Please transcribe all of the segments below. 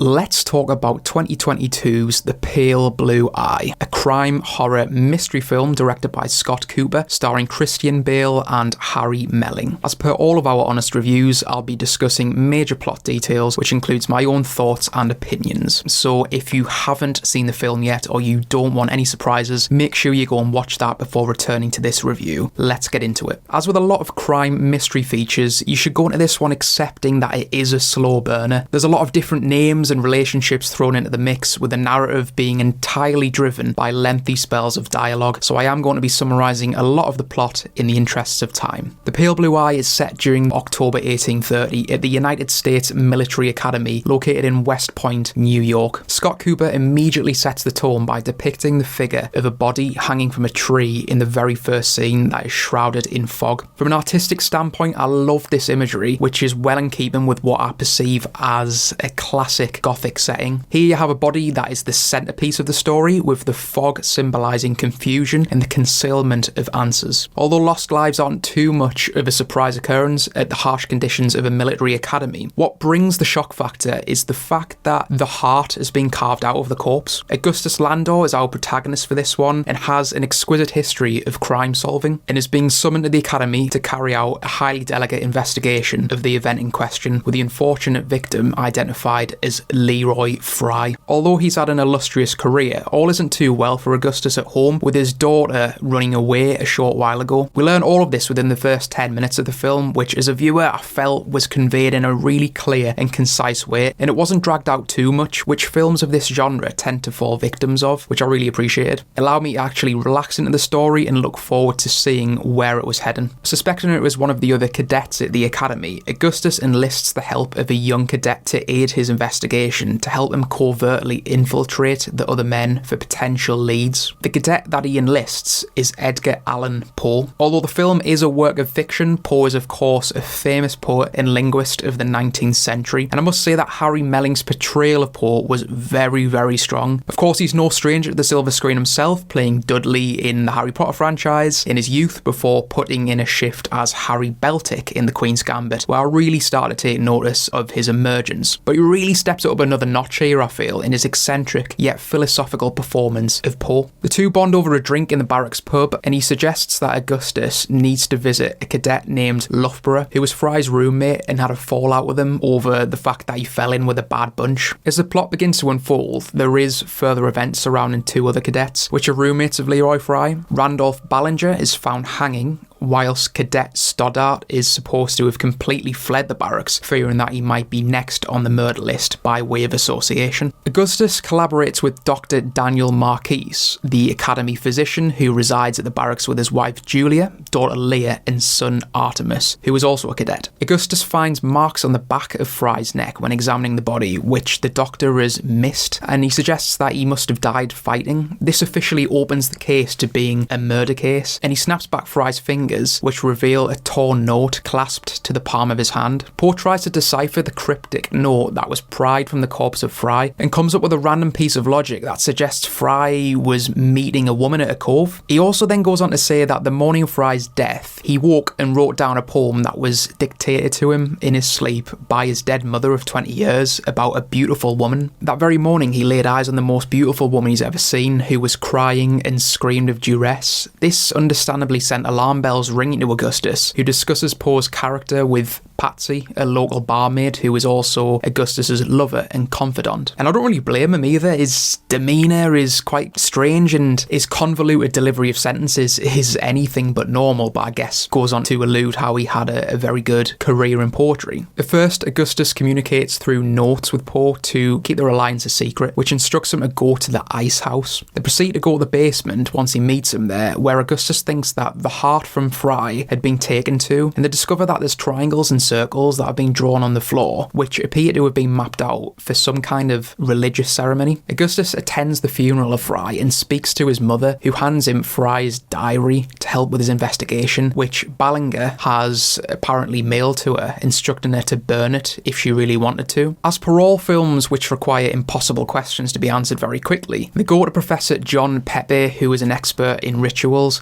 Let's talk about 2022's The Pale Blue Eye, a crime horror mystery film directed by Scott Cooper, starring Christian Bale and Harry Melling. As per all of our honest reviews, I'll be discussing major plot details, which includes my own thoughts and opinions. So if you haven't seen the film yet, or you don't want any surprises, make sure you go and watch that before returning to this review. Let's get into it. As with a lot of crime mystery features, you should go into this one accepting that it is a slow burner. There's a lot of different names and relationships thrown into the mix, with the narrative being entirely driven by lengthy spells of dialogue, so I am going to be summarising a lot of the plot in the interests of time. The Pale Blue Eye is set during October 1830 at the United States Military Academy, located in West Point, New York. Scott Cooper immediately sets the tone by depicting the figure of a body hanging from a tree in the very first scene that is shrouded in fog. From an artistic standpoint, I love this imagery, which is well in keeping with what I perceive as a classic Gothic setting. Here you have a body that is the centrepiece of the story, with the fog symbolising confusion and the concealment of answers. Although lost lives aren't too much of a surprise occurrence at the harsh conditions of a military academy, what brings the shock factor is the fact that the heart has been carved out of the corpse. Augustus Landor is our protagonist for this one and has an exquisite history of crime solving, and is being summoned to the academy to carry out a highly delicate investigation of the event in question, with the unfortunate victim identified as Leroy Fry. Although he's had an illustrious career, all isn't too well for Augustus at home, with his daughter running away a short while ago. We learn all of this within the first 10 minutes of the film, which as a viewer I felt was conveyed in a really clear and concise way, and it wasn't dragged out too much, which films of this genre tend to fall victims of, which I really appreciated. It allowed me to actually relax into the story and look forward to seeing where it was heading. Suspecting it was one of the other cadets at the academy, Augustus enlists the help of a young cadet to aid his investigation, to help him covertly infiltrate the other men for potential leads. The cadet that he enlists is Edgar Allen Poe. Although the film is a work of fiction, Poe is of course a famous poet and linguist of the 19th century, and I must say that Harry Melling's portrayal of Poe was very, very strong. Of course, he's no stranger to the silver screen himself, playing Dudley in the Harry Potter franchise in his youth, before putting in a shift as Harry Beltic in The Queen's Gambit, where I really started to take notice of his emergence. But he really steps up another notch here, I feel, in his eccentric yet philosophical performance of Poe. The two bond over a drink in the barracks pub, and he suggests that Augustus needs to visit a cadet named Loughborough, who was Fry's roommate and had a fallout with him over the fact that he fell in with a bad bunch. As the plot begins to unfold, there is further events surrounding two other cadets, which are roommates of Leroy Fry. Randolph Ballinger is found hanging, whilst Cadet Stoddart is supposed to have completely fled the barracks, fearing that he might be next on the murder list by way of association. Augustus collaborates with Dr. Daniel Marquise, the academy physician who resides at the barracks with his wife Julia, daughter Leah, and son Artemis, who is also a cadet. Augustus finds marks on the back of Fry's neck when examining the body, which the doctor has missed, and he suggests that he must have died fighting. This officially opens the case to being a murder case, and he snaps back Fry's fingers, which reveal a torn note clasped to the palm of his hand. Poe tries to decipher the cryptic note that was pried from the corpse of Fry, and comes up with a random piece of logic that suggests Fry was meeting a woman at a cove. He also then goes on to say that the morning of Fry's death, he woke and wrote down a poem that was dictated to him in his sleep by his dead mother of 20 years about a beautiful woman. That very morning he laid eyes on the most beautiful woman he's ever seen, who was crying and screamed of duress. This understandably sent alarm bells ringing to Augustus, who discusses Poe's character with Patsy, a local barmaid who is also Augustus's lover and confidant. And I don't really blame him either. His demeanour is quite strange, and his convoluted delivery of sentences is anything but normal, but I guess goes on to allude how he had a very good career in poetry. At first, Augustus communicates through notes with Poe to keep their alliance a secret, which instructs him to go to the ice house. They proceed to go to the basement once he meets him there, where Augustus thinks that the heart from Fry had been taken to, and they discover that there's triangles and circles that have been drawn on the floor, which appear to have been mapped out for some kind of religious ceremony. Augustus attends the funeral of Fry and speaks to his mother, who hands him Fry's diary to help with his investigation, which Ballinger has apparently mailed to her, instructing her to burn it if she really wanted to. As per all films which require impossible questions to be answered very quickly, they go to Professor John Pepe, who is an expert in rituals.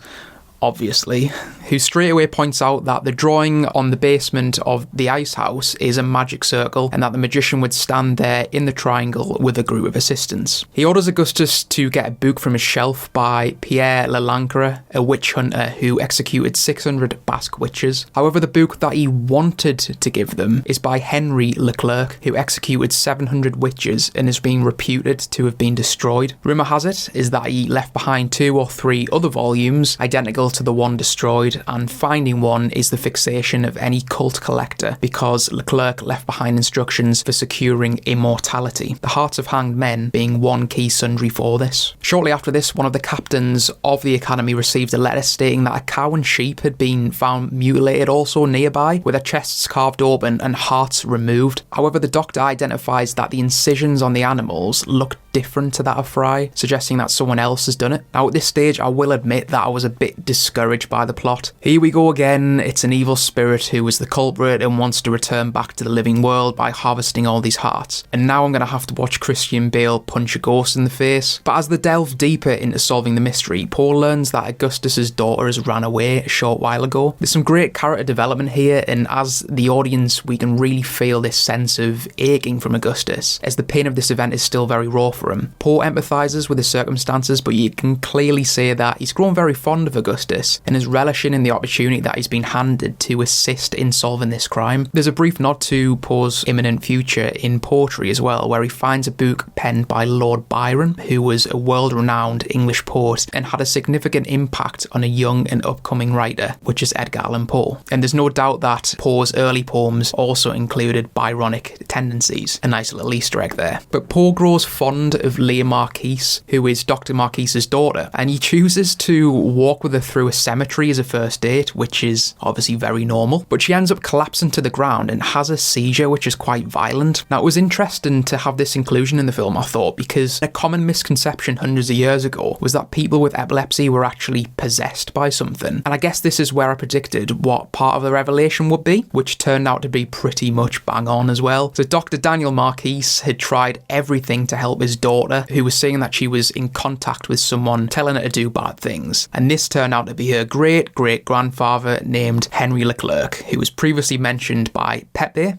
obviously, who straight away points out that the drawing on the basement of the ice house is a magic circle and that the magician would stand there in the triangle with a group of assistants. He orders Augustus to get a book from his shelf by Pierre Lelancre, a witch hunter who executed 600 Basque witches. However, the book that he wanted to give them is by Henry Leclerc, who executed 700 witches and is being reputed to have been destroyed. Rumour has it is that he left behind 2 or 3 other volumes identical to the one destroyed, and finding one is the fixation of any cult collector because Leclerc left behind instructions for securing immortality, the hearts of hanged men being one key sundry for this. Shortly after this, one of the captains of the academy received a letter stating that a cow and sheep had been found mutilated also nearby, with their chests carved open and hearts removed. However, the doctor identifies that the incisions on the animals look different to that of Fry, suggesting that someone else has done it. Now, at this stage, I will admit that I was a bit discouraged by the plot. Here we go again. It's an evil spirit who is the culprit and wants to return back to the living world by harvesting all these hearts. And now I'm going to have to watch Christian Bale punch a ghost in the face. But as they delve deeper into solving the mystery, Poe learns that Augustus's daughter has ran away a short while ago. There's some great character development here, and as the audience, we can really feel this sense of aching from Augustus, as the pain of this event is still very raw for him. Poe empathises with his circumstances, but you can clearly say that he's grown very fond of Augustus and is relishing in the opportunity that he's been handed to assist in solving this crime. There's a brief nod to Poe's imminent future in poetry as well, where he finds a book penned by Lord Byron, who was a world-renowned English poet and had a significant impact on a young and upcoming writer, which is Edgar Allen Poe. And there's no doubt that Poe's early poems also included Byronic tendencies. A nice little Easter egg there. But Poe grows fond of Leah Marquise, who is Dr. Marquise's daughter, and he chooses to walk with her through a cemetery as a first date, which is obviously very normal. But she ends up collapsing to the ground and has a seizure, which is quite violent. Now, it was interesting to have this inclusion in the film, I thought, because a common misconception hundreds of years ago was that people with epilepsy were actually possessed by something. And I guess this is where I predicted what part of the revelation would be, which turned out to be pretty much bang on as well. So Dr. Daniel Marquise had tried everything to help his daughter, who was saying that she was in contact with someone telling her to do bad things. And this turned out to be her great-great-grandfather named Henry Leclerc, who was previously mentioned by Pepe,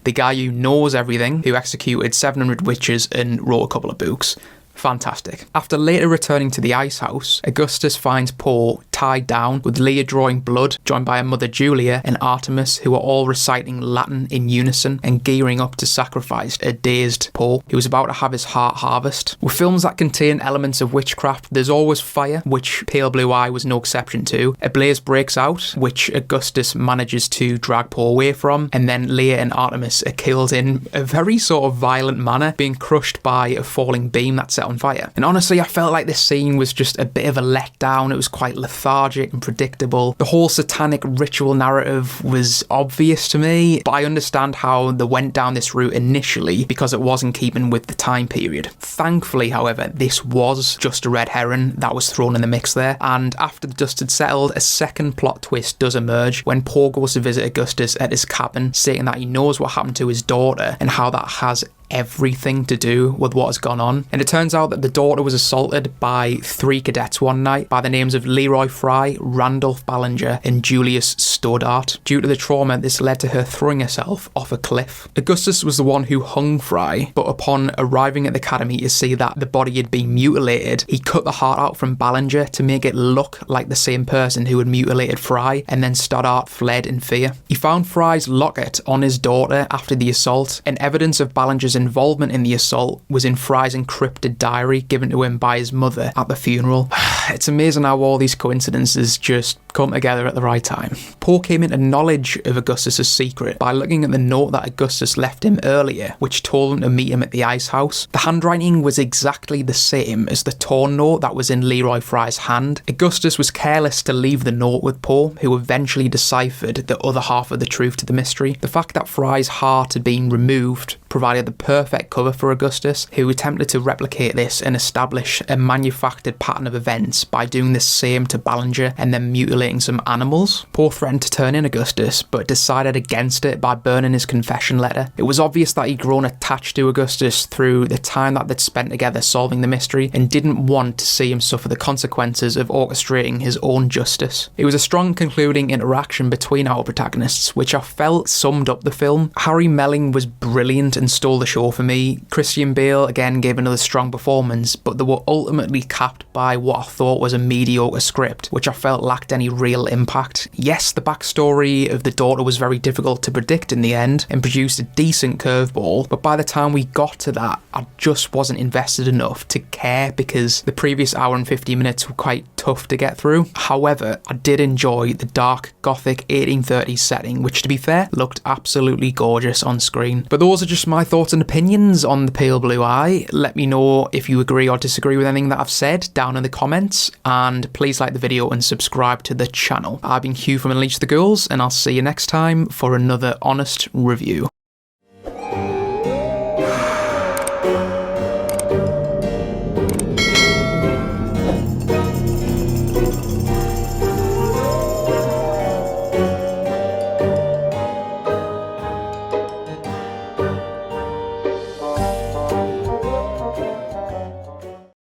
the guy who knows everything, who executed 700 witches and wrote a couple of books. Fantastic. After later returning to the ice house, Augustus finds Poe tied down, with Leah drawing blood, joined by her mother Julia and Artemis, who are all reciting Latin in unison and gearing up to sacrifice a dazed Poe, who was about to have his heart harvest. With films that contain elements of witchcraft, there's always fire, which Pale Blue Eye was no exception to. A blaze breaks out, which Augustus manages to drag Poe away from, and then Leah and Artemis are killed in a very sort of violent manner, being crushed by a falling beam that set on fire. And honestly, I felt like this scene was just a bit of a letdown. It was quite lethargic and predictable. The whole satanic ritual narrative was obvious to me, but I understand how they went down this route initially because it was in keeping with the time period. Thankfully, however, this was just a red herring that was thrown in the mix there, and after the dust had settled, a second plot twist does emerge when Poe goes to visit Augustus at his cabin, stating that he knows what happened to his daughter and how that has everything to do with what has gone on. And it turns out that the daughter was assaulted by 3 cadets one night by the names of Leroy Fry, Randolph Ballinger and Julius Stoddart. Due to the trauma, this led to her throwing herself off a cliff. Augustus was the one who hung Fry, but upon arriving at the academy to see that the body had been mutilated, he cut the heart out from Ballinger to make it look like the same person who had mutilated Fry, and then Stoddart fled in fear. He found Fry's locket on his daughter after the assault, and evidence of Ballinger's involvement in the assault was in Fry's encrypted diary given to him by his mother at the funeral. It's amazing how all these coincidences just come together at the right time. Poe came into knowledge of Augustus's secret by looking at the note that Augustus left him earlier, which told him to meet him at the ice house. The handwriting was exactly the same as the torn note that was in Leroy Fry's hand. Augustus was careless to leave the note with Poe, who eventually deciphered the other half of the truth to the mystery. The fact that Fry's heart had been removed provided the perfect cover for Augustus, who attempted to replicate this and establish a manufactured pattern of events by doing the same to Ballinger and then mutilating mutilating some animals. Poe threatened to turn in Augustus, but decided against it by burning his confession letter. It was obvious that he'd grown attached to Augustus through the time that they'd spent together solving the mystery, and didn't want to see him suffer the consequences of orchestrating his own justice. It was a strong concluding interaction between our protagonists, which I felt summed up the film. Harry Melling was brilliant and stole the show for me. Christian Bale again gave another strong performance, but they were ultimately capped by what I thought was a mediocre script, which I felt lacked any real impact. Yes, the backstory of the daughter was very difficult to predict in the end and produced a decent curveball, but by the time we got to that, I just wasn't invested enough to care because the previous hour and 50 minutes were quite tough to get through. However, I did enjoy the dark, gothic 1830s setting, which to be fair, looked absolutely gorgeous on screen. But those are just my thoughts and opinions on The Pale Blue Eye. Let me know if you agree or disagree with anything that I've said down in the comments, and please like the video and subscribe to the channel. I've been Hugh from Unleash the Ghouls, and I'll see you next time for another honest review.